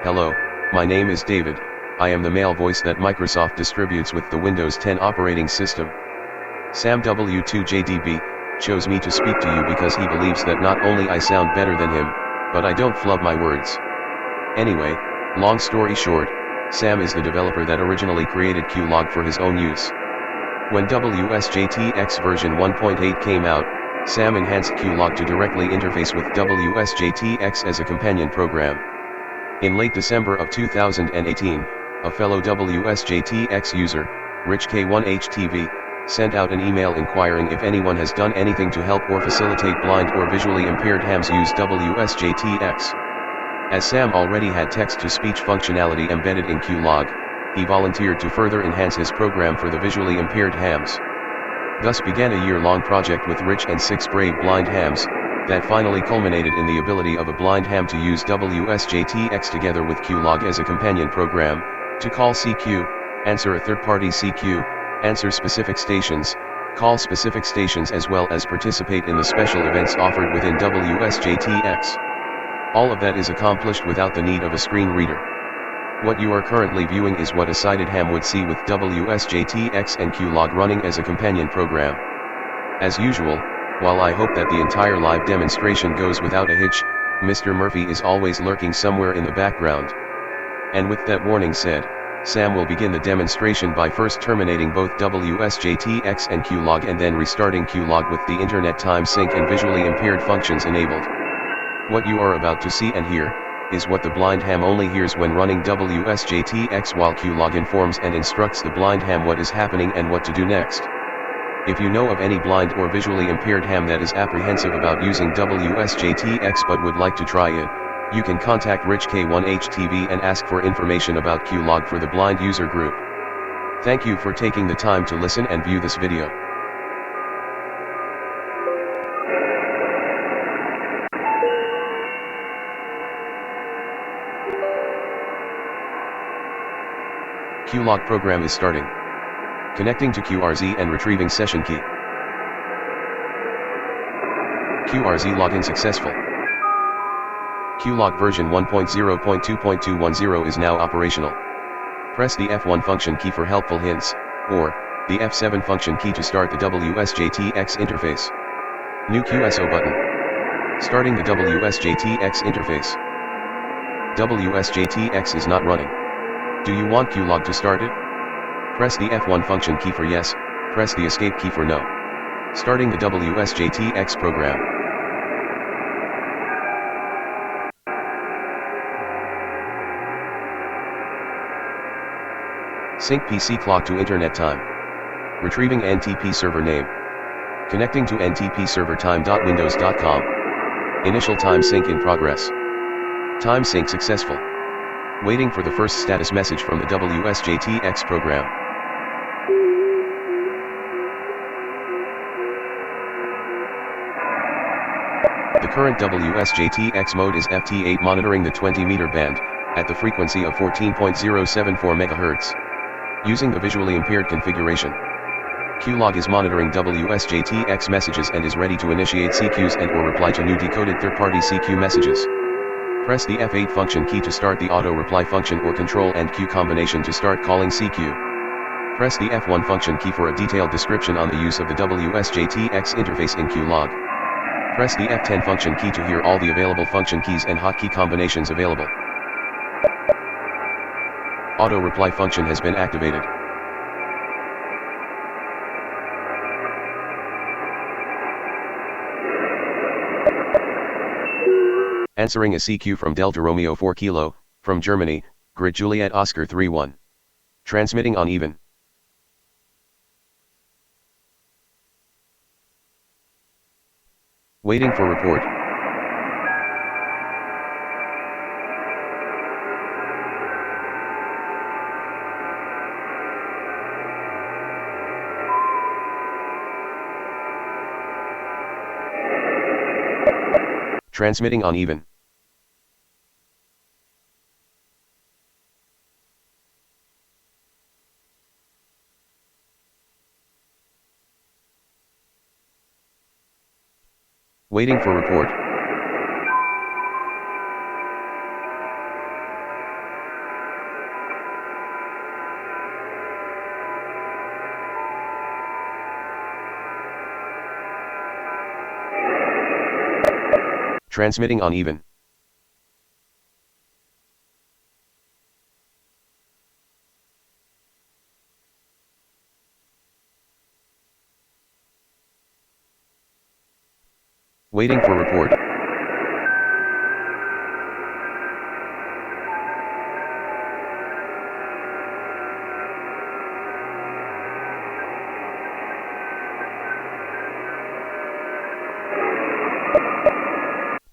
Hello, my name is David. I am the male voice that Microsoft distributes with the Windows 10 operating system. Sam W2JDB chose me to speak to you because he believes that not only I sound better than him, but I don't flub my words. Anyway, long story short, Sam is the developer that originally created QLog for his own use. When WSJT-X version 1.8 came out, Sam enhanced QLog to directly interface with WSJT-X as a companion program. In late December of 2018, a fellow WSJT-X user, Xiegu sent out an email inquiring if anyone has done anything to help or facilitate blind or visually impaired hams use WSJT-X. As Sam already had text-to-speech functionality embedded in QLog, he volunteered to further enhance his program for the visually impaired hams. Thus began a year-long project with Rich and 6 brave blind hams, that finally culminated in the ability of a blind ham to use WSJT-X together with QLog as a companion program, to call CQ, answer a third-party CQ, answer specific stations, call specific stations as well as participate in the special events offered within WSJT-X. All of that is accomplished without the need of a screen reader. What you are currently viewing is what a sighted ham would see with WSJT-X and QLog running as a companion program. As usual, while I hope that the entire live demonstration goes without a hitch, Mr. Murphy is always lurking somewhere in the background. And with that warning said, Sam will begin the demonstration by first terminating both WSJT-X and QLog and then restarting QLog with the internet time sync and visually impaired functions enabled. What you are about to see and hear, is what the blind ham only hears when running WSJT-X, while QLog informs and instructs the blind ham what is happening and what to do next. If you know of any blind or visually impaired ham that is apprehensive about using WSJT-X but would like to try it, you can contact Xiegu and ask for information about QLog for the blind user group. Thank you for taking the time to listen and view this video. QLog program is starting. Connecting to QRZ and retrieving session key. QRZ login successful. QLog version 1.0.2.210 is now operational. Press the F1 function key for helpful hints, or the F7 function key to start the WSJT-X interface. New QSO button. Starting the WSJT-X interface. WSJT-X is not running. Do you want QLog to start it? Press the F1 function key for yes, press the escape key for no. Starting the WSJT-X program. Sync PC clock to internet time. Retrieving NTP server name. Connecting to ntpservertime.windows.com. Initial time sync in progress. Time sync successful. Waiting for the first status message from the WSJT-X program. The current WSJT-X mode is FT8 monitoring the 20-meter band, at the frequency of 14.074 MHz. Using the visually impaired configuration. QLog is monitoring WSJT-X messages and is ready to initiate CQs and or reply to new decoded third-party CQ messages. Press the F8 function key to start the auto-reply function or Control and Q combination to start calling CQ. Press the F1 function key for a detailed description on the use of the WSJT-X interface in QLog. Press the F10 function key to hear all the available function keys and hotkey combinations available. Auto-reply function has been activated. Answering a CQ from Delta Romeo 4 Kilo, from Germany, Grid Juliet Oscar 31. Transmitting on even. Waiting for report. Transmitting on even. Waiting for report. Transmitting on even. Waiting for report.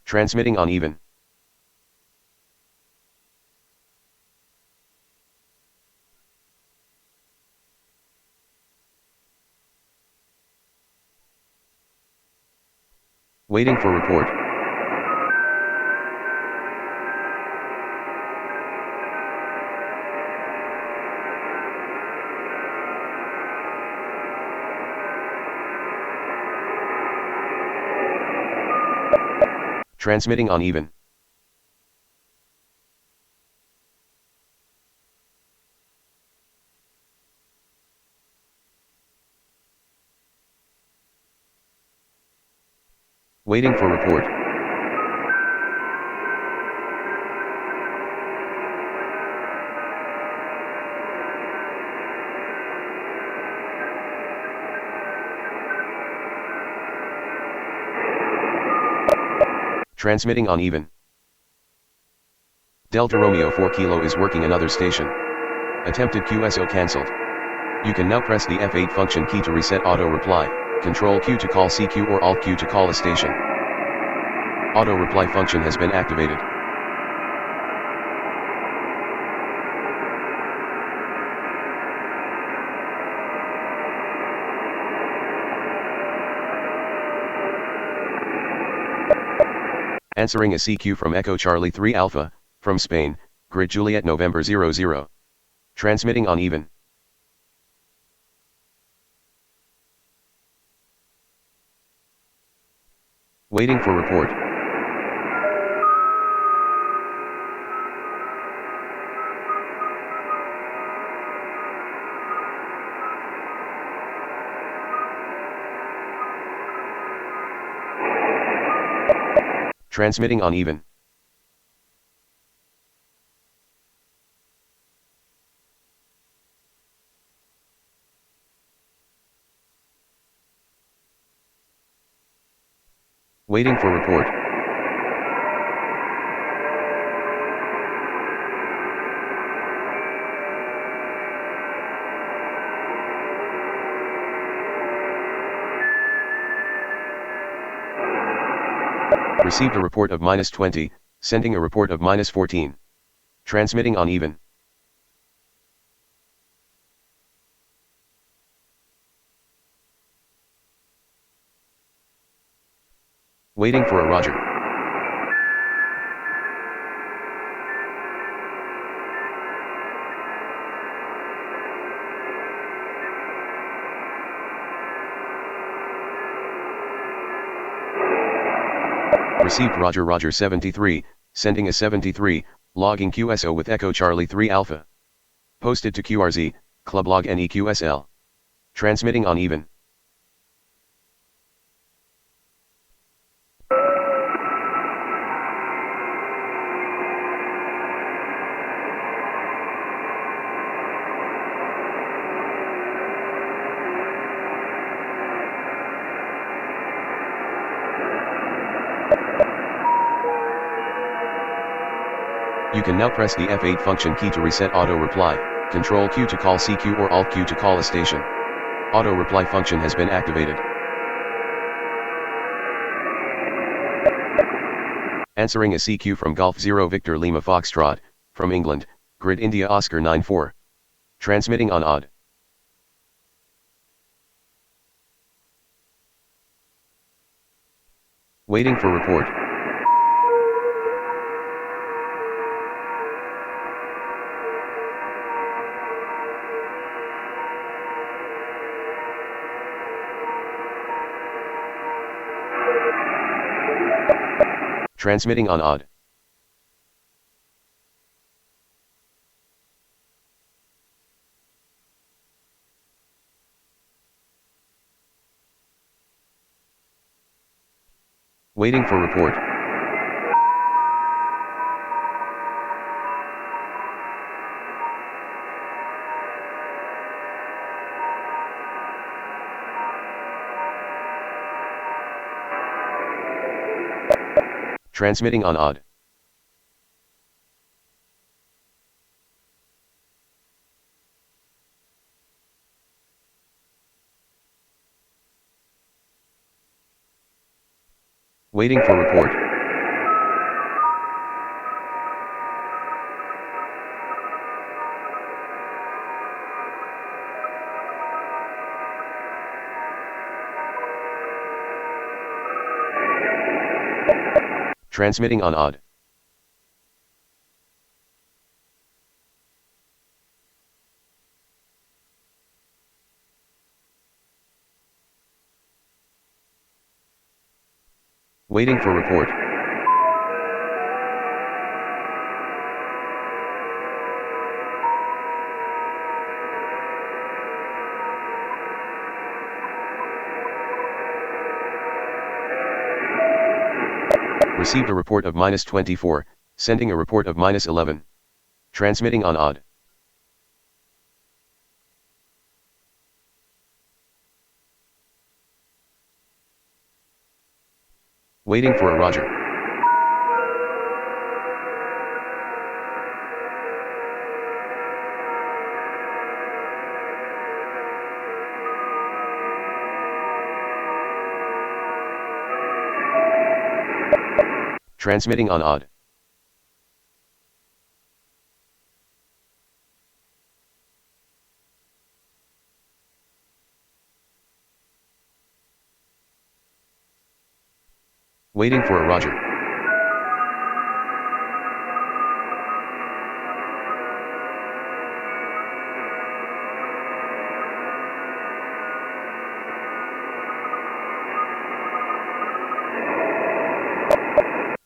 Transmitting on even. Waiting for report. Transmitting on even. Waiting for report. Transmitting on even. Delta Romeo 4 Kilo is working another station. Attempted QSO cancelled. You can now press the F8 function key to reset auto reply, Control Q to call CQ or Alt Q to call a station. Auto reply function has been activated. Answering a CQ from Echo Charlie 3 Alpha, from Spain, Grid Juliet November 00. Transmitting on even. Waiting for report. Transmitting on even. Waiting for report. Received a report of -20, sending a report of -14. Transmitting on even. Waiting for a Roger. Received Roger 73, sending a 73, logging QSO with Echo Charlie 3 Alpha. Posted to QRZ, Clublog and eQSL. Transmitting on even. You can now press the F8 function key to reset auto reply, Control Q to call CQ or Alt Q to call a station. Auto reply function has been activated. Answering a CQ from Golf 0 Victor Lima Foxtrot, from England, Grid India Oscar 94. Transmitting on odd. Waiting for report. Transmitting on odd. Waiting for report. Transmitting on odd. Waiting for report. Transmitting on odd. Waiting for report. Received a report of -24, sending a report of -11. Transmitting on odd. Waiting for a roger. Transmitting on odd. Waiting for a roger.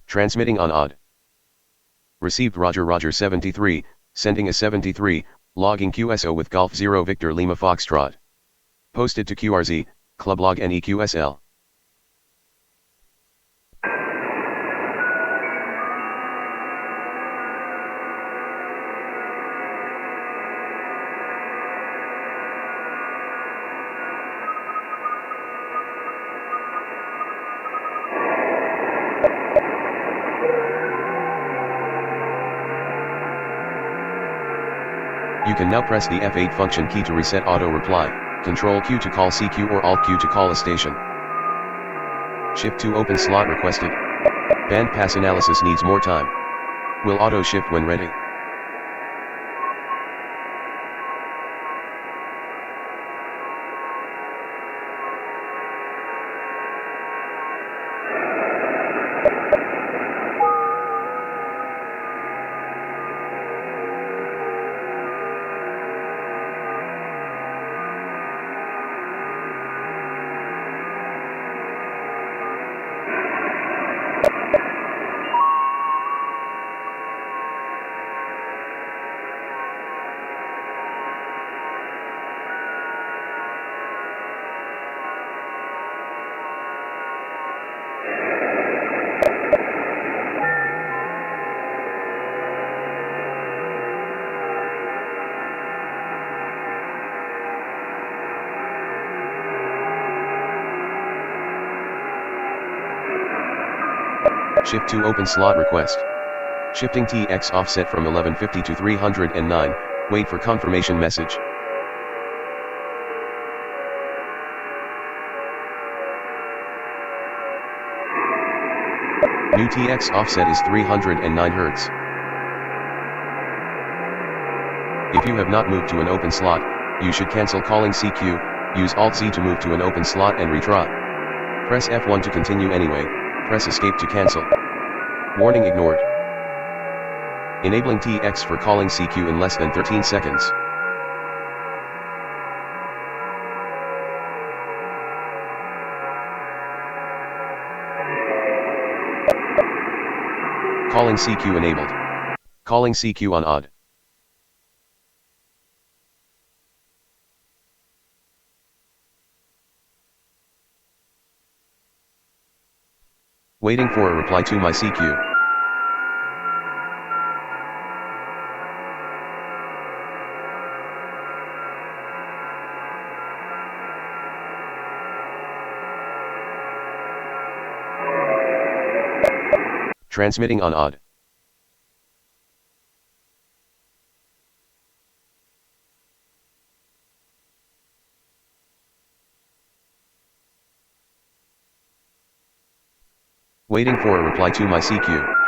Transmitting on odd. Received roger roger 73, sending a 73, logging QSO with Golf 0 Victor Lima Foxtrot. Posted to QRZ, Clublog and eQSL. You can now press the F8 function key to reset auto reply, Control Q to call CQ or Alt Q to call a station. Shift to open slot requested. Band pass analysis needs more time. Will auto shift when ready. Shift to open slot request. Shifting TX offset from 1150 to 309, wait for confirmation message. New TX offset is 309 Hz. If you have not moved to an open slot, you should cancel calling CQ, use Alt-Z to move to an open slot and retry. Press F1 to continue anyway, press Escape to cancel. Warning ignored. Enabling TX for calling CQ in less than 13 seconds. Calling CQ enabled. Calling CQ on odd. Waiting for a reply to my CQ. Transmitting on odd. Waiting for a reply to my CQ.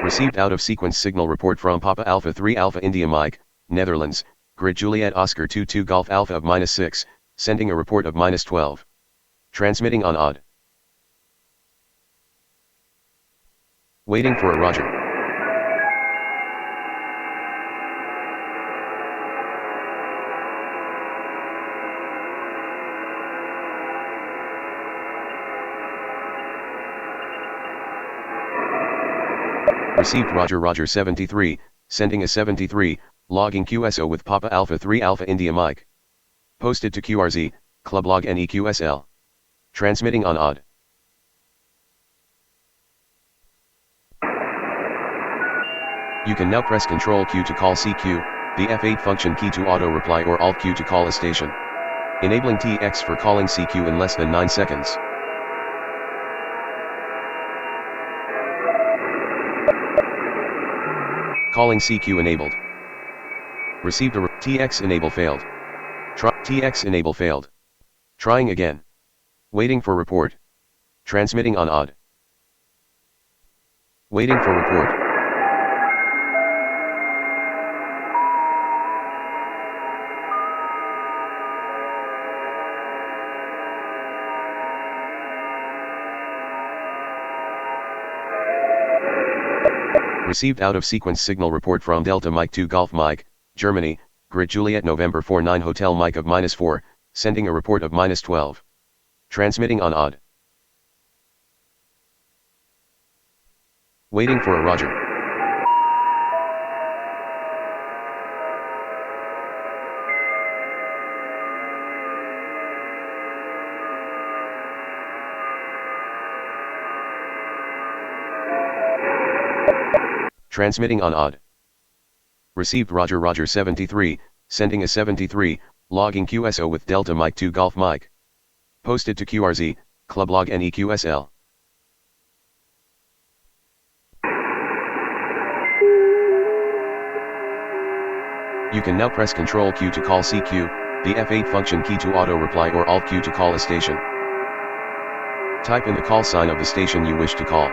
Received out-of-sequence signal report from Papa Alpha 3 Alpha India Mike, Netherlands, Grid Juliet Oscar 22 Golf Alpha of -6, sending a report of -12. Transmitting on odd. Waiting for a Roger. Received Roger 73, sending a 73, logging QSO with Papa Alpha 3 Alpha India Mike. Posted to QRZ, Clublog and eQSL. Transmitting on odd. You can now press Ctrl Q to call CQ, the F8 function key to auto-reply or Alt Q to call a station. Enabling TX for calling CQ in less than 9 seconds. Calling CQ enabled. Received a TX enable failed. TX enable failed. Trying again. Waiting for report. Transmitting on odd. Waiting for report. Received out-of-sequence signal report from Delta Mike 2 Golf Mike, Germany, Grid Juliet November 49 Hotel Mike of -4, sending a report of -12. Transmitting on odd. Waiting for a Roger. Transmitting on odd. Received Roger 73, sending a 73, logging QSO with Delta Mike 2 Golf Mike. Posted to QRZ, Clublog and eQSL. You can now press Ctrl Q to call CQ, the F8 function key to auto-reply or Alt Q to call a station. Type in the call sign of the station you wish to call.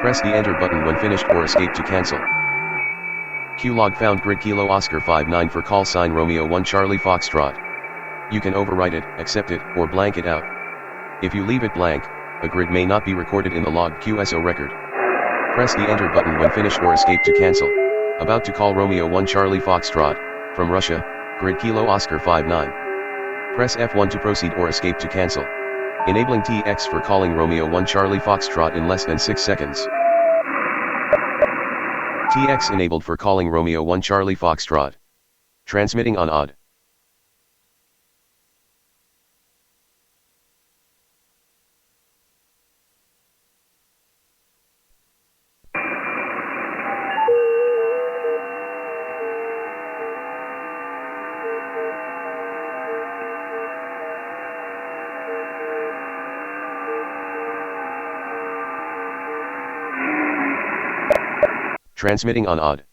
Press the Enter button when finished or Escape to cancel. QLog found grid Kilo Oscar 59 for call sign Romeo 1 Charlie Foxtrot. You can overwrite it, accept it, or blank it out. If you leave it blank, a grid may not be recorded in the logged QSO record. Press the Enter button when finished or Escape to cancel. About to call Romeo 1 Charlie Foxtrot, from Russia, grid Kilo Oscar 59. Press F1 to proceed or Escape to cancel. Enabling TX for calling Romeo 1 Charlie Foxtrot in less than 6 seconds. TX enabled for calling Romeo 1 Charlie Foxtrot. Transmitting on odd. Transmitting on odd.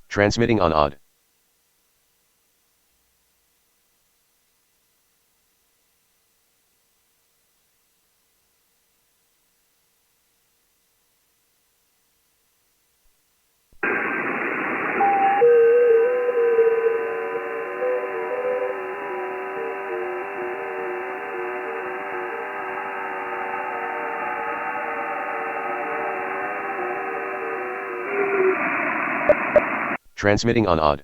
Transmitting on odd. Transmitting on odd.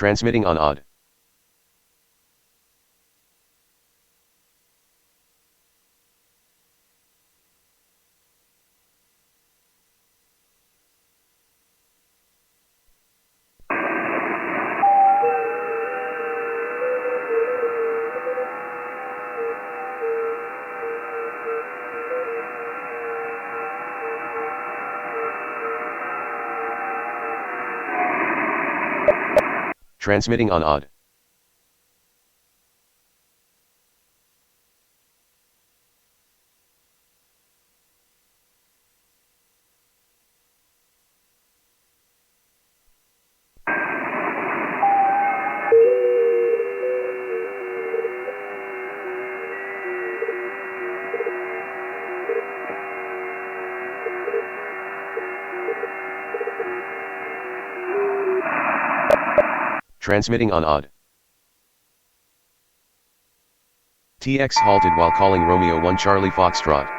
Transmitting on odd. Transmitting on odd. Transmitting on odd. TX halted while calling Romeo 1 Charlie Foxtrot.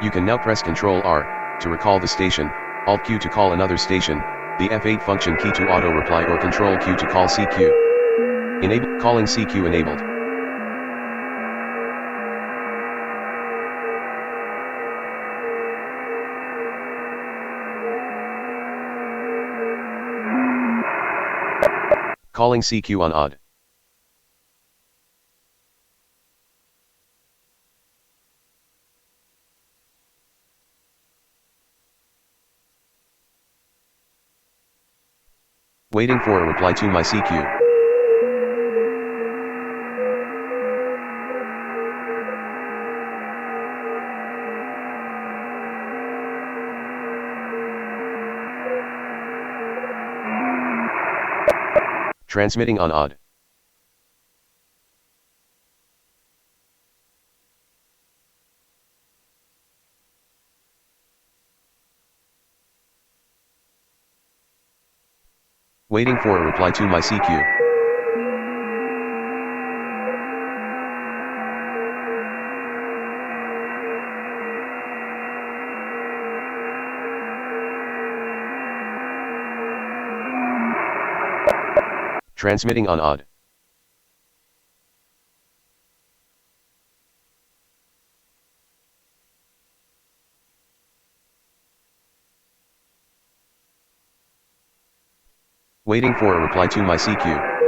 You can now press Ctrl R to recall the station, Alt Q to call another station, the F8 function key to auto reply, or Ctrl Q to call CQ. Calling CQ enabled. Calling CQ on odd. Waiting for a reply to my CQ. Transmitting on odd. Waiting for a reply to my CQ. Transmitting on odd. Waiting for a reply to my CQ.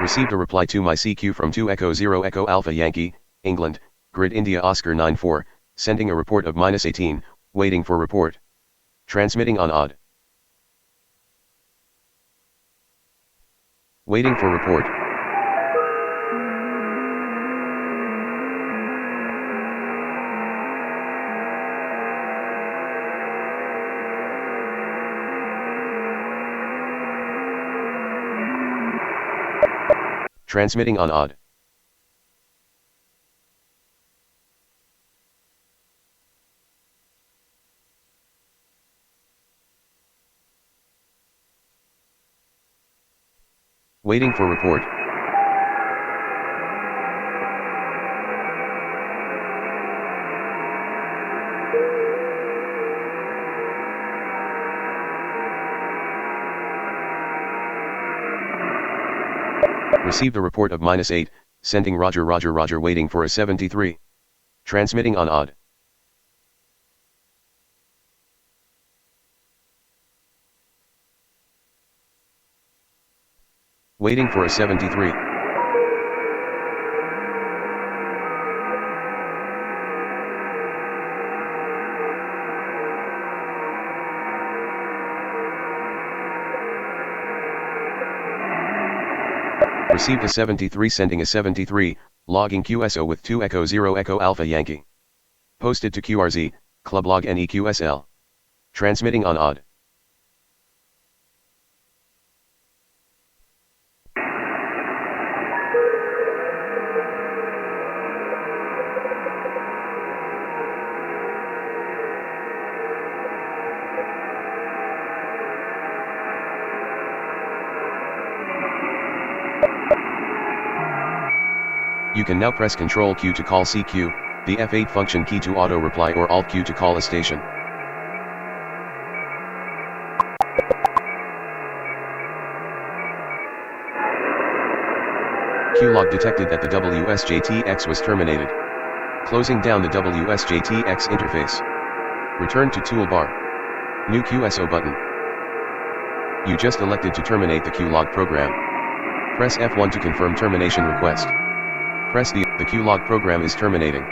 Received a reply to my CQ from 2 Echo 0 Echo Alpha Yankee, England, Grid India Oscar 94, sending a report of -18, waiting for report. Transmitting on odd. Waiting for report. Transmitting on odd. Waiting for report. Received a report of -8, sending Roger Roger Roger, waiting for a 73. Transmitting on odd. Waiting for a 73. Received a 73 sending a 73, logging QSO with 2 Echo 0 Echo Alpha Yankee. Posted to QRZ, Clublog and eQSL. Transmitting on odd. You can now press Ctrl Q to call CQ, the F8 function key to auto reply, or Alt Q to call a station. QLog detected that the WSJT-X was terminated. Closing down the WSJT-X interface. Return to toolbar. New QSO button. You just elected to terminate the QLog program. Press F1 to confirm termination request. Press the QLog program is terminating.